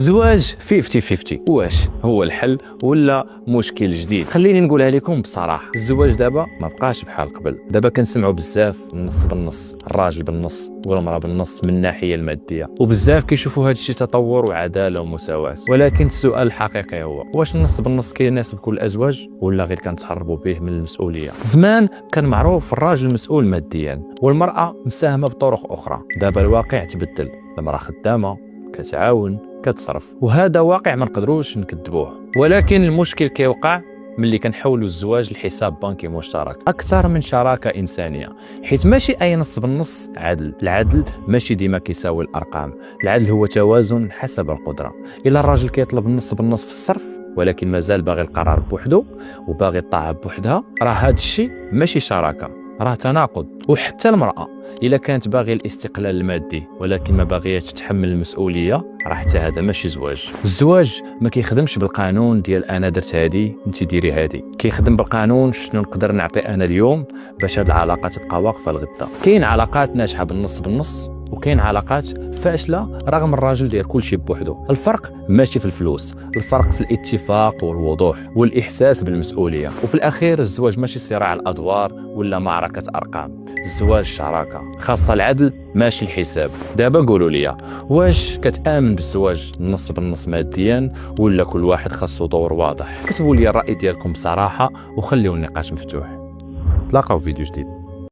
زواج 50-50 واش هو الحل ولا مشكل جديد؟ خليني نقولها لكم بصراحه، الزواج دابا ما بقاش بحال قبل. دابا كنسمعوا بزاف النص بالنص، الراجل بالنص والمراه بالنص من الناحيه الماديه، وبزاف كيشوفوا هذا الشيء تطور وعداله ومساواه. ولكن السؤال الحقيقي هو واش النص بالنص كيناسب كل الازواج ولا غير كنتهربوا به من المسؤوليه؟ زمان كان معروف الراجل مسؤول ماديا والمراه مساهمه بطرق اخرى. دابا الواقع تبدل، المراه خدامه كتعاون كتصرف، وهذا واقع ما نقدروش نكذبوه. ولكن المشكل كيوقع ملي كنحولوا الزواج لحساب بنكي مشترك اكثر من شراكه انسانيه، حيت ماشي اي نص بالنص عدل. العدل ماشي ديما كيساوي الارقام، العدل هو توازن حسب القدره. الا الراجل كيطلب النص بالنص في الصرف ولكن مازال باغي القرار بوحده وباغي الطاعه بوحدها، راه هذا الشيء ماشي شراكه، راه تناقض. وحتى المراه الا كانت باغيه الاستقلال المادي ولكن ما باغياش تتحمل المسؤوليه، راه حتى هذا ماشي زواج. الزواج ما كيخدمش بالقانون ديال انا درت هادي انت ديري هادي، كيخدم بالقانون شنو نقدر نعطي انا اليوم باش هاد العلاقه تبقى واقفه لغدا. كاين علاقات ناجحه بالنص وكاين علاقات فاشله رغم الراجل داير كلشي بوحده. الفرق ماشي في الفلوس، الفرق في الاتفاق والوضوح والاحساس بالمسؤوليه. وفي الاخير الزواج ماشي صراع الادوار ولا معركه ارقام، الزواج شراكه خاصه العدل ماشي الحساب. دابا قولوا لي، واش كتامن بالزواج النص بالنص ماديا ولا كل واحد خاصو دور واضح؟ كتبوا لي الراي ديالكم بصراحه وخليوا النقاش مفتوح. تلاقاو في فيديو جديد.